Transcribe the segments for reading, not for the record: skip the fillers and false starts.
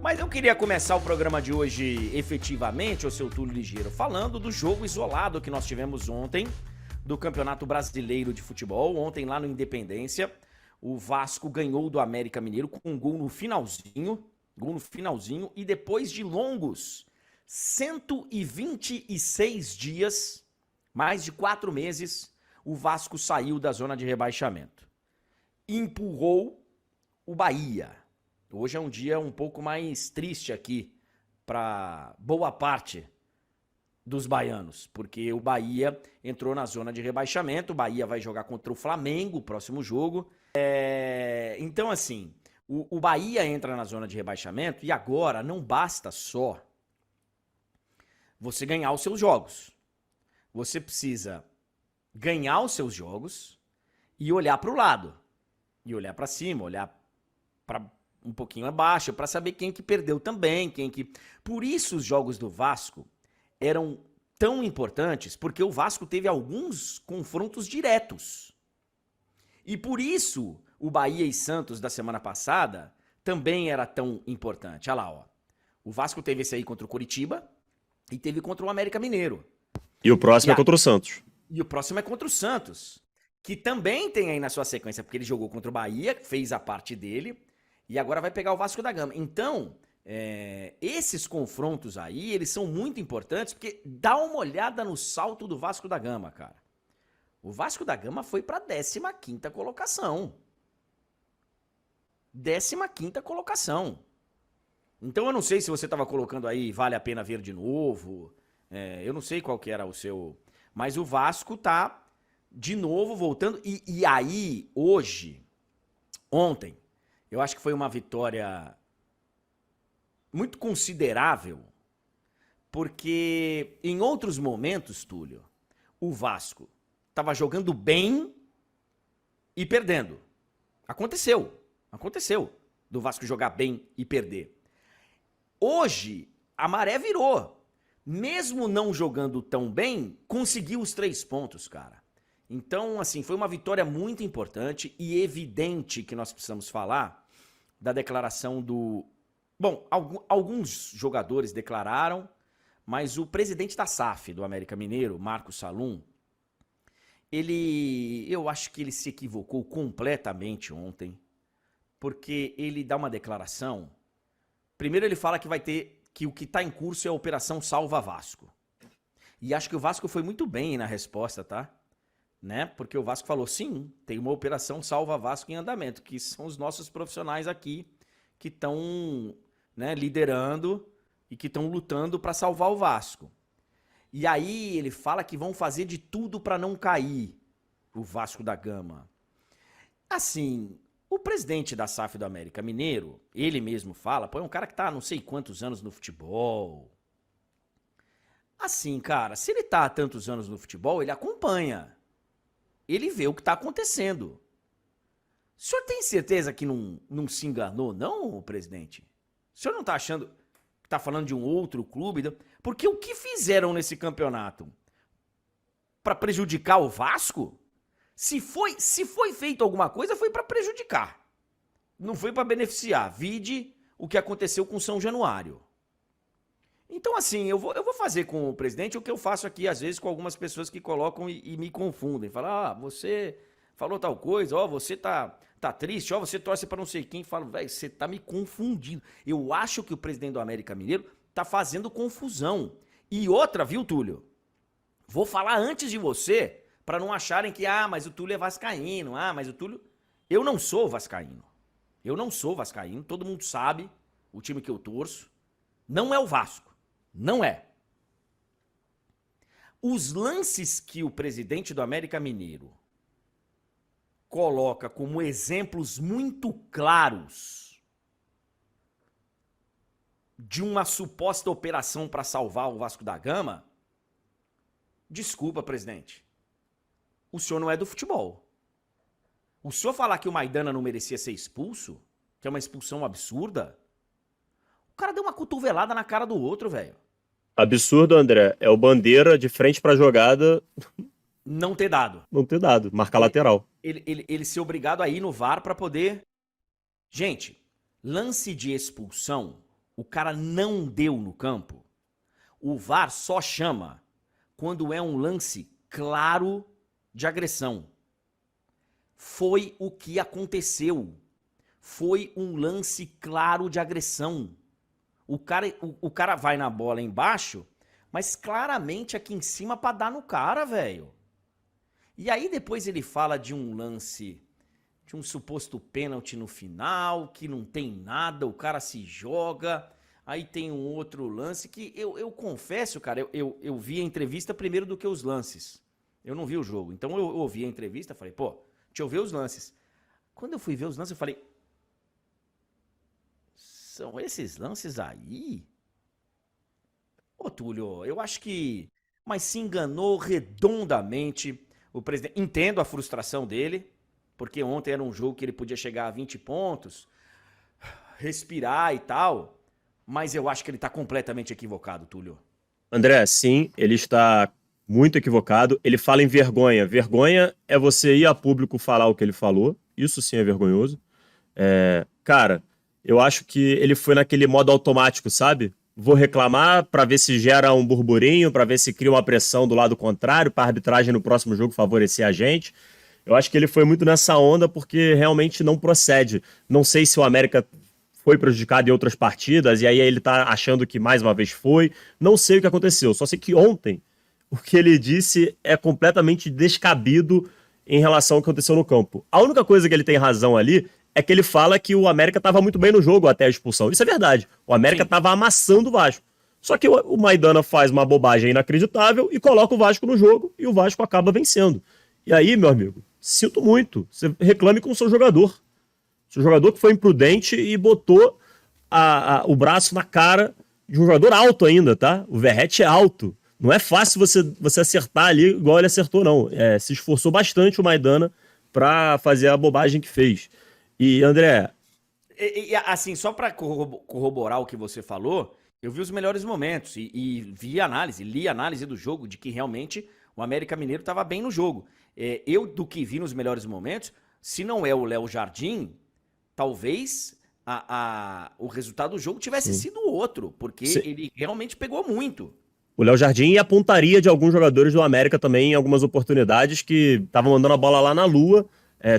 Mas eu queria começar o programa de hoje efetivamente, ô seu Túlio Ligeiro, falando do jogo isolado que nós tivemos ontem, do Campeonato Brasileiro de Futebol, ontem lá no Independência. O Vasco ganhou do América Mineiro com um gol no finalzinho, e depois de longos 126 dias, mais de 4 meses, o Vasco saiu da zona de rebaixamento. Empurrou o Bahia. Hoje é um dia um pouco mais triste aqui para boa parte dos baianos, porque o Bahia entrou na zona de rebaixamento, o Bahia vai jogar contra o Flamengo, o próximo jogo. Então, assim, o Bahia entra na zona de rebaixamento e agora não basta só você ganhar os seus jogos. Você precisa ganhar os seus jogos e olhar para o lado. E olhar para cima, olhar para um pouquinho abaixo, para saber quem que perdeu também, Por isso os jogos do Vasco eram tão importantes, porque o Vasco teve alguns confrontos diretos. E por isso o Bahia e Santos da semana passada também era tão importante. Olha lá, ó. O Vasco teve esse aí contra o Coritiba e teve contra o América Mineiro. E o próximo é contra o Santos. E o próximo é contra o Santos, que também tem aí na sua sequência, porque ele jogou contra o Bahia, fez a parte dele, e agora vai pegar o Vasco da Gama. Então, esses confrontos aí, eles são muito importantes, porque dá uma olhada no salto do Vasco da Gama, cara. O Vasco da Gama foi para a 15ª colocação. 15ª colocação. Então eu não sei se você estava colocando aí, vale a pena ver de novo. Eu não sei qual que era o seu... Mas o Vasco tá de novo voltando. E aí, ontem, eu acho que foi uma vitória muito considerável, porque em outros momentos, Túlio, o Vasco estava jogando bem e perdendo. Aconteceu do Vasco jogar bem e perder. Hoje, a maré virou. Mesmo não jogando tão bem, conseguiu os 3 pontos, cara. Então, assim, foi uma vitória muito importante e evidente que nós precisamos falar da declaração do... Bom, alguns jogadores declararam, mas o presidente da SAF do América Mineiro, Marcos Salum, eu acho que ele se equivocou completamente ontem, porque ele dá uma declaração. Primeiro ele fala que que o que está em curso é a Operação Salva Vasco. E acho que o Vasco foi muito bem na resposta, tá? Né? Porque o Vasco falou, sim, tem uma Operação Salva Vasco em andamento, que são os nossos profissionais aqui que estão, né, liderando e que estão lutando para salvar o Vasco. E aí ele fala que vão fazer de tudo para não cair o Vasco da Gama. Assim, o presidente da SAF do América Mineiro, ele mesmo fala, pô, é um cara que tá não sei quantos anos no futebol. Assim, cara, se ele tá há tantos anos no futebol, ele acompanha. Ele vê o que tá acontecendo. O senhor tem certeza que não se enganou, não, presidente? O senhor não tá achando que tá falando de um outro clube? Porque o que fizeram nesse campeonato? Para prejudicar o Vasco? Se foi feito alguma coisa, foi para prejudicar. Não foi para beneficiar. Vide o que aconteceu com São Januário. Então, assim, eu vou fazer com o presidente o que eu faço aqui, às vezes, com algumas pessoas que colocam e me confundem. Falam, você falou tal coisa, você tá triste, você torce para não sei quem. Falo, velho, você tá me confundindo. Eu acho que o presidente do América Mineiro tá fazendo confusão. E outra, viu, Túlio? Vou falar antes de você, para não acharem que, mas o Túlio é vascaíno, mas o Túlio... Eu não sou vascaíno. Todo mundo sabe o time que eu torço. Não é o Vasco. Não é. Os lances que o presidente do América Mineiro coloca como exemplos muito claros de uma suposta operação para salvar o Vasco da Gama, desculpa, presidente, o senhor não é do futebol. O senhor falar que o Maidana não merecia ser expulso, que é uma expulsão absurda, o cara deu uma cotovelada na cara do outro, velho. Absurdo, André. É o Bandeira de frente pra jogada... Não ter dado. Marcar lateral. Ele ser obrigado a ir no VAR pra poder... Gente, lance de expulsão o cara não deu no campo, o VAR só chama quando é um lance claro de agressão. Foi o que aconteceu. Foi um lance claro de agressão. O cara vai na bola embaixo, mas claramente aqui em cima pra dar no cara, velho. E aí depois ele fala de um lance, de um suposto pênalti no final, que não tem nada, o cara se joga. Aí tem um outro lance que eu confesso, cara, eu vi a entrevista primeiro do que os lances. Eu não vi o jogo. Então eu ouvi a entrevista, falei, pô, deixa eu ver os lances. Quando eu fui ver os lances, eu falei, são esses lances aí? Ô, Túlio, eu acho que... Mas se enganou redondamente o presidente. Entendo a frustração dele, porque ontem era um jogo que ele podia chegar a 20 pontos, respirar e tal, mas eu acho que ele tá completamente equivocado, Túlio. André, sim, ele está muito equivocado. Ele fala em vergonha. Vergonha é você ir a público falar o que ele falou. Isso sim é vergonhoso. Cara, eu acho que ele foi naquele modo automático, sabe? Vou reclamar para ver se gera um burburinho, para ver se cria uma pressão do lado contrário, para a arbitragem no próximo jogo favorecer a gente. Eu acho que ele foi muito nessa onda porque realmente não procede. Não sei se o América foi prejudicado em outras partidas e aí ele tá achando que mais uma vez foi. Não sei o que aconteceu. Só sei que ontem o que ele disse é completamente descabido em relação ao que aconteceu no campo. A única coisa que ele tem razão ali é que ele fala que o América estava muito bem no jogo até a expulsão. Isso é verdade. O América estava amassando o Vasco. Só que o Maidana faz uma bobagem inacreditável e coloca o Vasco no jogo e o Vasco acaba vencendo. E aí, meu amigo, sinto muito. Você reclame com o seu jogador. O jogador que foi imprudente e botou o braço na cara de um jogador alto ainda, tá? O Verratti é alto. Não é fácil você acertar ali igual ele acertou, não. Se esforçou bastante o Maidana pra fazer a bobagem que fez. E, André... Assim, só pra corroborar o que você falou, eu vi os melhores momentos e vi análise, li análise do jogo de que realmente o América Mineiro estava bem no jogo. Eu, do que vi nos melhores momentos, se não é o Léo Jardim, talvez o resultado do jogo tivesse sido outro, porque ele realmente pegou muito. O Léo Jardim e a pontaria de alguns jogadores do América também em algumas oportunidades que estavam mandando a bola lá na lua,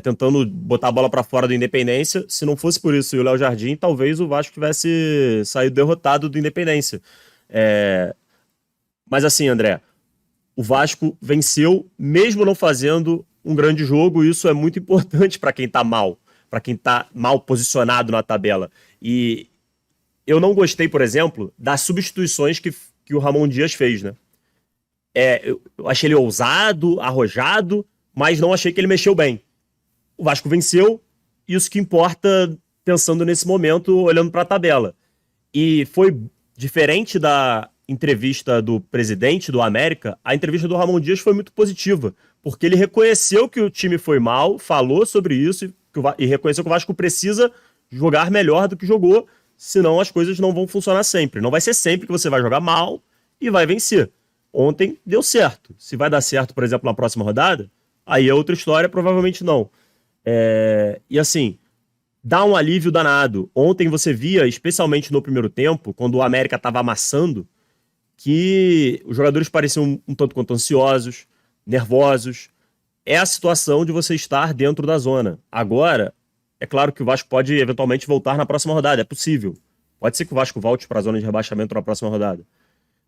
tentando botar a bola para fora do Independência. Se não fosse por isso e o Léo Jardim, talvez o Vasco tivesse saído derrotado do Independência. Mas assim, André, o Vasco venceu mesmo não fazendo um grande jogo, e isso é muito importante para quem tá mal, para quem tá mal posicionado na tabela. E eu não gostei, por exemplo, das substituições que o Ramon Dias fez, né? Eu achei ele ousado, arrojado, mas não achei que ele mexeu bem. O Vasco venceu, isso que importa pensando nesse momento, olhando para a tabela. E foi diferente da entrevista do presidente do América, a entrevista do Ramon Dias foi muito positiva, porque ele reconheceu que o time foi mal, falou sobre isso e reconheceu que o Vasco precisa jogar melhor do que jogou, senão as coisas não vão funcionar sempre. Não vai ser sempre que você vai jogar mal e vai vencer. Ontem deu certo. Se vai dar certo, por exemplo, na próxima rodada, aí é outra história, provavelmente não. E assim, dá um alívio danado. Ontem você via, especialmente no primeiro tempo, quando o América estava amassando, que os jogadores pareciam um tanto quanto ansiosos, nervosos. É a situação de você estar dentro da zona. Agora, é claro que o Vasco pode eventualmente voltar na próxima rodada, é possível. Pode ser que o Vasco volte para a zona de rebaixamento na próxima rodada.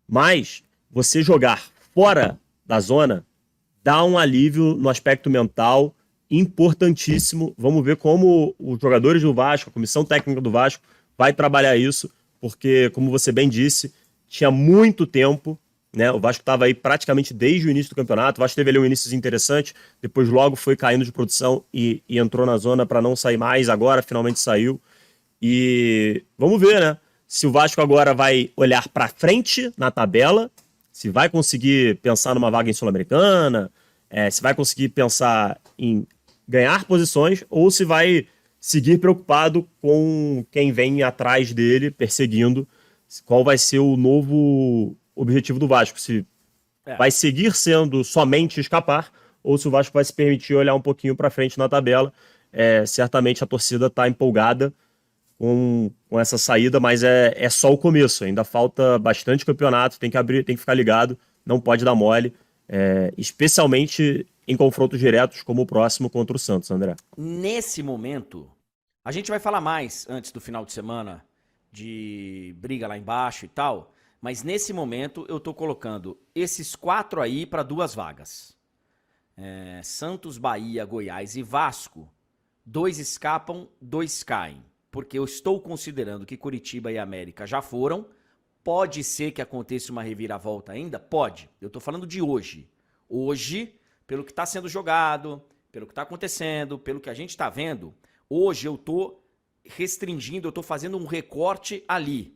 Mas você jogar fora da zona dá um alívio no aspecto mental importantíssimo. Vamos ver como os jogadores do Vasco, a comissão técnica do Vasco, vai trabalhar isso, porque, como você bem disse, tinha muito tempo, né? O Vasco estava aí praticamente desde o início do campeonato. O Vasco teve ali um início interessante, depois logo foi caindo de produção e entrou na zona para não sair mais. Agora finalmente saiu. E vamos ver, né? Se o Vasco agora vai olhar para frente na tabela, se vai conseguir pensar numa vaga em Sul-Americana, se vai conseguir pensar em ganhar posições, ou se vai seguir preocupado com quem vem atrás dele, perseguindo. Qual vai ser o novo objetivo do Vasco? Se vai seguir sendo somente escapar, ou se o Vasco vai se permitir olhar um pouquinho para frente na tabela. Certamente a torcida está empolgada com essa saída, mas é só o começo. Ainda falta bastante campeonato, tem que abrir, tem que ficar ligado, não pode dar mole, especialmente em confrontos diretos como o próximo contra o Santos, André. Nesse momento, a gente vai falar mais antes do final de semana de briga lá embaixo e tal, mas nesse momento eu tô colocando esses 4 aí para 2 vagas. Santos, Bahia, Goiás e Vasco, 2 escapam, 2 caem. Porque eu estou considerando que Curitiba e América já foram. Pode ser que aconteça uma reviravolta ainda? Pode. Eu tô falando de hoje. Hoje, pelo que está sendo jogado, pelo que está acontecendo, pelo que a gente está vendo, hoje eu tô restringindo, eu tô fazendo um recorte ali.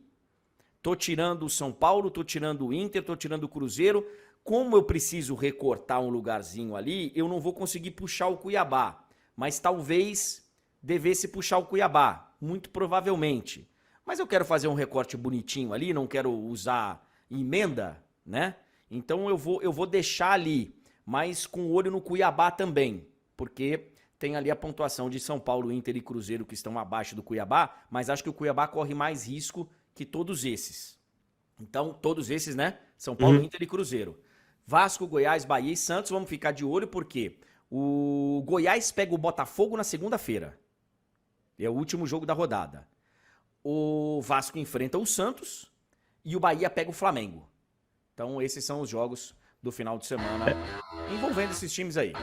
Tô tirando o São Paulo, tô tirando o Inter, tô tirando o Cruzeiro. Como eu preciso recortar um lugarzinho ali, eu não vou conseguir puxar o Cuiabá. Mas talvez devesse puxar o Cuiabá, muito provavelmente. Mas eu quero fazer um recorte bonitinho ali, não quero usar emenda, né? Então eu vou deixar ali, mas com o olho no Cuiabá também, porque tem ali a pontuação de São Paulo, Inter e Cruzeiro que estão abaixo do Cuiabá, mas acho que o Cuiabá corre mais risco que todos esses. Então, todos esses, né? São Paulo, Inter e Cruzeiro. Vasco, Goiás, Bahia e Santos, vamos ficar de olho porque o Goiás pega o Botafogo na segunda-feira. É o último jogo da rodada. O Vasco enfrenta o Santos e o Bahia pega o Flamengo. Então, esses são os jogos do final de semana envolvendo esses times aí.